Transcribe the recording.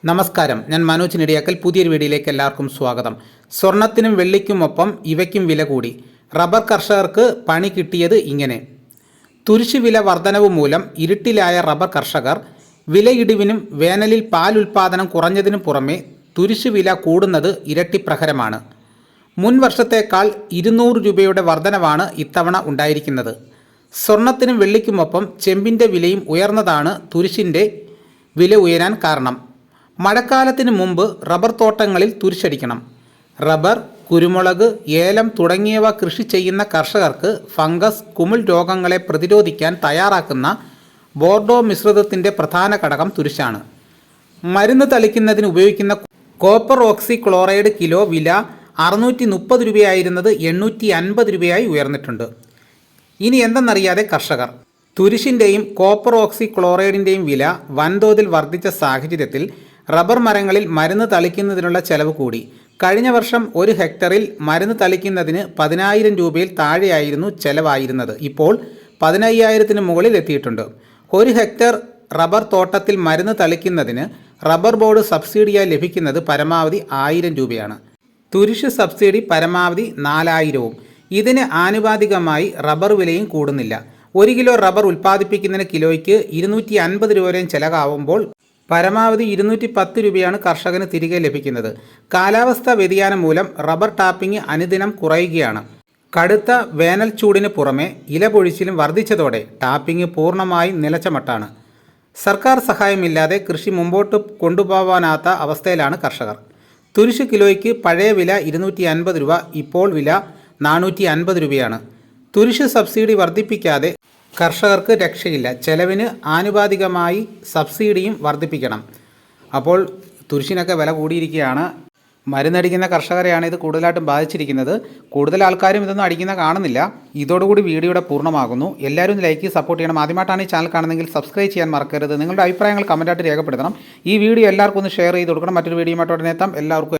നമസ്കാരം, ഞാൻ മനോജ് നെടിയാക്കൽ. പുതിയൊരു വീഡിയോയിലേക്ക് എല്ലാവർക്കും സ്വാഗതം. സ്വർണത്തിനും വെള്ളിക്കുമൊപ്പം ഇവയ്ക്കും വില കൂടി. റബ്ബർ കർഷകർക്ക് പണി കിട്ടിയത് ഇങ്ങനെ. തുരിശ് വില വർധനവ് മൂലം ഇരുട്ടിലായ റബ്ബർ കർഷകർ വിലയിടിവിനും വേനലിൽ പാൽ ഉൽപ്പാദനം കുറഞ്ഞതിനും പുറമെ തുരിശ് വില കൂടുന്നത് ഇരട്ടി പ്രഹരമാണ്. മുൻ വർഷത്തേക്കാൾ 200 രൂപയുടെ വർധനവാണ് ഇത്തവണ ഉണ്ടായിരിക്കുന്നത്. സ്വർണത്തിനും വെള്ളിക്കുമൊപ്പം ചെമ്പിൻ്റെ വിലയും ഉയർന്നതാണ് തുരിശിൻ്റെ വില ഉയരാൻ കാരണം. മഴക്കാലത്തിന് മുമ്പ് റബ്ബർ തോട്ടങ്ങളിൽ തുരിശടിക്കണം. റബ്ബർ, കുരുമുളക്, ഏലം തുടങ്ങിയവ കൃഷി ചെയ്യുന്ന കർഷകർക്ക് ഫംഗസ്, കുമിൾ രോഗങ്ങളെ പ്രതിരോധിക്കാൻ തയ്യാറാക്കുന്ന ബോർഡോ മിശ്രിതത്തിൻ്റെ പ്രധാന ഘടകം തുരിശാണ്. മരുന്ന് തളിക്കുന്നതിന് ഉപയോഗിക്കുന്ന കോപ്പർ ഓക്സി ക്ലോറൈഡ് കിലോ വില 630 രൂപയായിരുന്നത് 850 രൂപയായി ഉയർന്നിട്ടുണ്ട്. ഇനി എന്തെന്നറിയാതെ കർഷകർ. തുരിശിൻ്റെയും കോപ്പർ ഓക്സി ക്ലോറൈഡിൻ്റെയും വില വൻതോതിൽ വർദ്ധിച്ച സാഹചര്യത്തിൽ റബ്ബർ മരങ്ങളിൽ മരുന്ന് തളിക്കുന്നതിനുള്ള ചെലവ് കൂടി. കഴിഞ്ഞ വർഷം 1 ഹെക്ടറിൽ മരുന്ന് തളിക്കുന്നതിന് 10,000 രൂപയിൽ താഴെയായിരുന്നു ചെലവായിരുന്നത്. ഇപ്പോൾ 15,000-ന് മുകളിൽ എത്തിയിട്ടുണ്ട്. 1 ഹെക്ടർ റബ്ബർ തോട്ടത്തിൽ മരുന്ന് തളിക്കുന്നതിന് റബ്ബർ ബോർഡ് സബ്സിഡിയായി ലഭിക്കുന്നത് പരമാവധി 1000 രൂപയാണ്. തുരിശ് സബ്സിഡി പരമാവധി 4,000-വും. ഇതിന് ആനുപാതികമായി റബ്ബർ വിലയും കൂടുന്നില്ല. 1 കിലോ റബ്ബർ ഉൽപ്പാദിപ്പിക്കുന്നതിന് കിലോയ്ക്ക് 250 രൂപ വരെയും ചെലവാകുമ്പോൾ പരമാവധി 210 രൂപയാണ് കർഷകന് തിരികെ ലഭിക്കുന്നത്. കാലാവസ്ഥാ വ്യതിയാനം മൂലം റബ്ബർ ടാപ്പിംഗ് അനുദിനം കുറയുകയാണ്. കടുത്ത വേനൽ ചൂടിന് പുറമെ ഇലപൊഴിച്ചിലും വർദ്ധിച്ചതോടെ ടാപ്പിംഗ് പൂർണ്ണമായും നിലച്ച മട്ടാണ്. സർക്കാർ സഹായമില്ലാതെ കൃഷി മുമ്പോട്ട് കൊണ്ടുപോകാനാത്ത അവസ്ഥയിലാണ് കർഷകർ. തുരിശ് കിലോയ്ക്ക് പഴയ വില 250 രൂപ, ഇപ്പോൾ വില 450 രൂപയാണ്. തുരിശ് സബ്സിഡി വർദ്ധിപ്പിക്കാതെ കർഷകർക്ക് രക്ഷയില്ല. ചെലവിന് ആനുപാതികമായി സബ്സിഡിയും വർദ്ധിപ്പിക്കണം. അപ്പോൾ തുരിശിനൊക്കെ വില കൂടിയിരിക്കുകയാണ്. മരുന്നടിക്കുന്ന കർഷകരെയാണ് ഇത് കൂടുതലായിട്ടും ബാധിച്ചിരിക്കുന്നത്. കൂടുതൽ ആൾക്കാരും ഇതൊന്നും അടിക്കുന്ന കാണുന്നില്ല. ഇതോടുകൂടി വീഡിയോയുടെ പൂർണ്ണമാകുന്നു. എല്ലാവരും ലൈക്ക്, സപ്പോർട്ട് ചെയ്യണം. ആദ്യമായിട്ടാണ് ഈ ചാനൽ കാണുന്നതെങ്കിൽ സബ്സ്ക്രൈബ് ചെയ്യാൻ മറക്കരുത്. നിങ്ങളുടെ അഭിപ്രായങ്ങൾ കമൻറ്റായിട്ട് രേഖപ്പെടുത്തണം. ഈ വീഡിയോ എല്ലാവർക്കും ഒന്ന് ഷെയർ ചെയ്ത് കൊടുക്കണം. മറ്റൊരു വീഡിയോയുമായിട്ട് ഉടനെ എത്താം. എല്ലാവർക്കും